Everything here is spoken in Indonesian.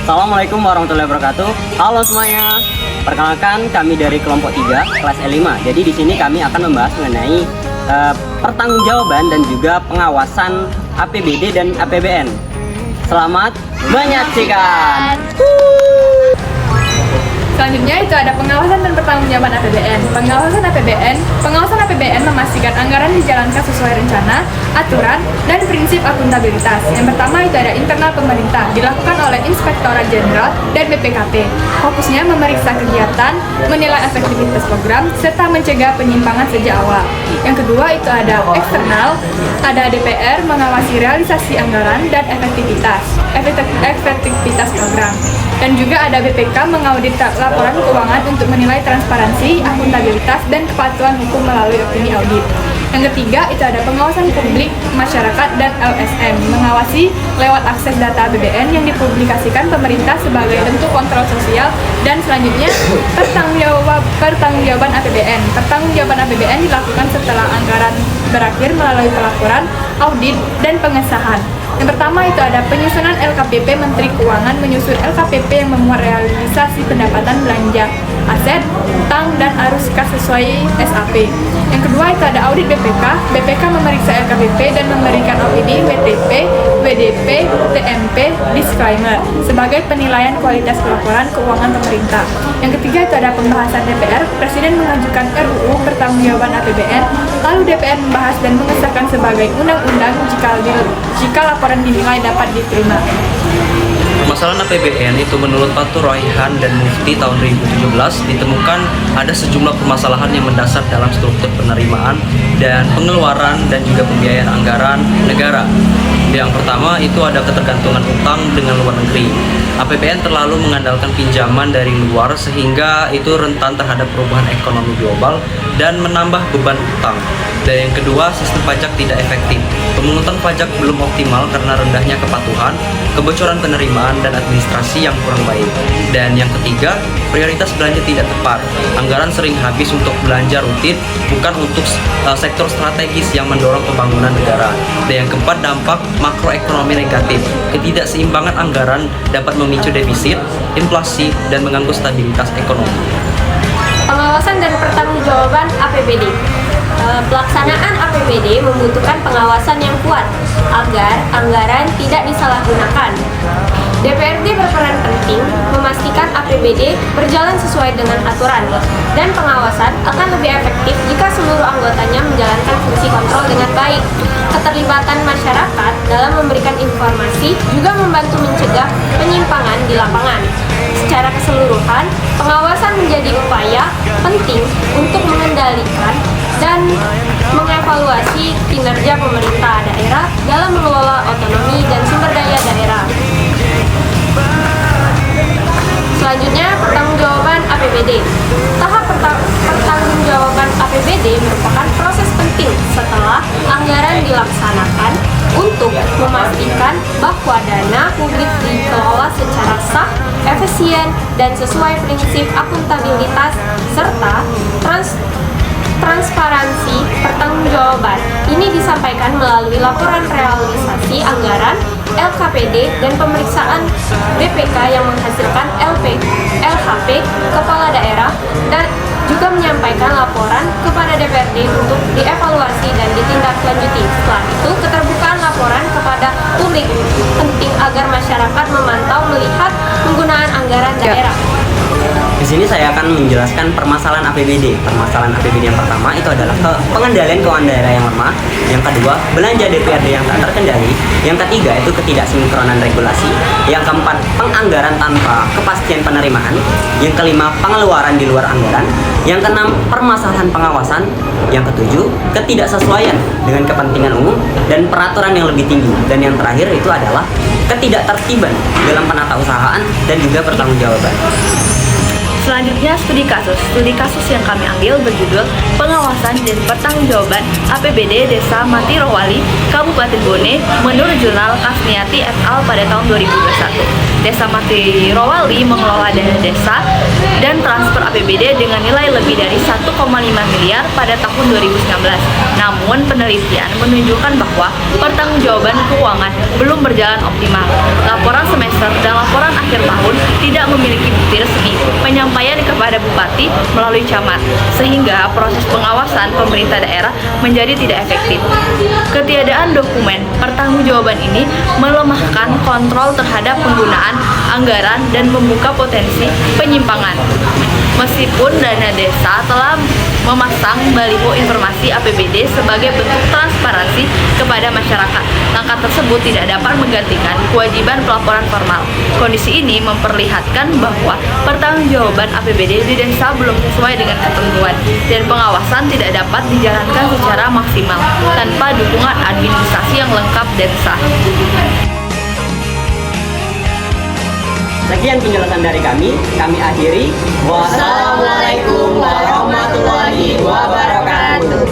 Assalamualaikum warahmatullahi wabarakatuh. Halo semuanya. Perkenalkan, kami dari kelompok 3 kelas L5. Jadi di sini kami akan membahas mengenai pertanggungjawaban dan juga pengawasan APBD dan APBN. Selamat menyaksikan. Selanjutnya itu ada pengawasan dan pertanggungjawaban APBN. Pengawasan APBN memastikan anggaran dijalankan sesuai rencana, aturan, dan prinsip akuntabilitas. Yang pertama itu ada internal pemerintah, dilakukan oleh Inspektorat Jenderal dan BPKP. Fokusnya memeriksa kegiatan, menilai efektivitas program, serta mencegah penyimpangan sejak awal. Yang kedua itu ada eksternal, ada DPR mengawasi realisasi anggaran dan efektivitas program. Dan juga ada BPK mengaudit laporan keuangan untuk menilai transparansi, akuntabilitas, dan kepatuhan hukum melalui opini audit. Yang ketiga itu ada pengawasan publik, masyarakat, dan LSM mengawasi lewat akses data APBN yang dipublikasikan pemerintah sebagai bentuk kontrol sosial. Dan selanjutnya pertanggungjawaban APBN. Pertanggungjawaban APBN dilakukan setelah anggaran berakhir melalui pelaporan, audit, dan pengesahan. Yang pertama itu ada penyusunan LKPP. Menteri Keuangan menyusun LKPP yang memuat realisasi pendapatan belanja, aset, utang, dan arus kas sesuai SAP. Yang kedua itu ada audit BPK. BPK memeriksa LKPP dan memberikan opini WTP, WDP, TMP, disclaimer sebagai penilaian kualitas pelaporan keuangan pemerintah. Yang ketiga itu ada pembahasan DPR. Presiden mengajukan RUU pertanggungjawaban APBN, lalu DPR membahas dan mengesahkan sebagai undang-undang jika laporan dinilai dapat diterima. Permasalahan APBN itu menurut Fathur Raihan dan Mufti tahun 2017 ditemukan ada sejumlah permasalahan yang mendasar dalam struktur penerimaan dan pengeluaran dan juga pembiayaan anggaran negara. Yang pertama itu ada ketergantungan utang dengan luar negeri. APBN terlalu mengandalkan pinjaman dari luar sehingga itu rentan terhadap perubahan ekonomi global dan menambah beban utang. Dan yang kedua, sistem pajak tidak efektif. Pemungutan pajak belum optimal karena rendahnya kepatuhan, kebocoran penerimaan, dan administrasi yang kurang baik. Dan yang ketiga, prioritas belanja tidak tepat. Anggaran sering habis untuk belanja rutin, bukan untuk sektor strategis yang mendorong pembangunan negara. Dan yang keempat, dampak makroekonomi negatif. Ketidakseimbangan anggaran dapat memicu defisit, inflasi, dan mengganggu stabilitas ekonomi. Pengawasan dan pertanggungjawaban APBD. Pelaksanaan APBD membutuhkan pengawasan yang kuat agar anggaran tidak disalahgunakan. DPRD berperan penting memastikan APBD berjalan sesuai dengan aturan, dan pengawasan akan lebih efektif jika seluruh anggotanya menjalankan fungsi kontrol dengan baik. Keterlibatan masyarakat dalam memberikan informasi juga membantu mencegah penyimpangan di lapangan. Secara keseluruhan, pengawasan menjadi upaya penting untuk mengendalikan dan mengevaluasi kinerja pemerintah daerah dalam mengelola otonomi dan sumber daya daerah. Selanjutnya, pertanggungjawaban APBD. Tahap pertanggungjawaban APBD merupakan proses penting setelah anggaran dilaksanakan untuk memastikan bahwa dana publik dikelola secara sah, efisien, dan sesuai prinsip akuntabilitas serta transparansi. Pertanggungjawaban ini disampaikan melalui laporan realisasi anggaran, LKPD, dan pemeriksaan BPK yang menghasilkan LHP kepala daerah, dan juga menyampaikan laporan kepada DPRD untuk dievaluasi dan ditindaklanjuti. Setelah itu, keterbukaan laporan kepada publik penting agar masyarakat memantau melihat penggunaan anggaran daerah. Di sini saya akan menjelaskan permasalahan APBD. Permasalahan APBD yang pertama itu adalah pengendalian keuangan daerah yang lemah. Yang kedua, belanja DPRD yang tak terkendali. Yang ketiga, itu ketidaksinkronan regulasi. Yang keempat, penganggaran tanpa kepastian penerimaan. Yang kelima, pengeluaran di luar anggaran. Yang keenam, permasalahan pengawasan. Yang ketujuh, ketidaksesuaian dengan kepentingan umum dan peraturan yang lebih tinggi. Dan yang terakhir itu adalah ketidaktertiban dalam penatausahaan dan juga pertanggungjawaban. Selanjutnya, studi kasus. Studi kasus yang kami ambil berjudul Pengawasan dan Pertanggungjawaban APBD Desa Mati Rowali, Kabupaten Bone, menurut jurnal Kasniati et al. Pada tahun 2021. Desa Mati Rowali mengelola dana desa dan transfer APBD dengan nilai lebih dari 1,5 miliar pada tahun 2019. Namun, penelitian menunjukkan bahwa pertanggungjawaban keuangan belum berjalan optimal. Laporan semester dan laporan akhir tahun tidak memiliki bukti resmi penyampaian kepada bupati melalui camat, sehingga proses pengawasan pemerintah daerah menjadi tidak efektif. Ketiadaan dokumen pertanggungjawaban ini melemahkan kontrol terhadap penggunaan anggaran dan membuka potensi penyimpangan. Meskipun dana desa telah memasang baliho informasi APBD sebagai bentuk transparansi kepada masyarakat, langkah tersebut tidak dapat menggantikan kewajiban pelaporan formal. Kondisi ini memperlihatkan bahwa pertanggungjawaban APBD di desa belum sesuai dengan ketentuan dan pengawasan tidak dapat dijalankan secara maksimal tanpa dukungan administrasi yang lengkap dan sah. Sekian penjelasan dari kami akhiri. Wassalamualaikum warahmatullahi wabarakatuh.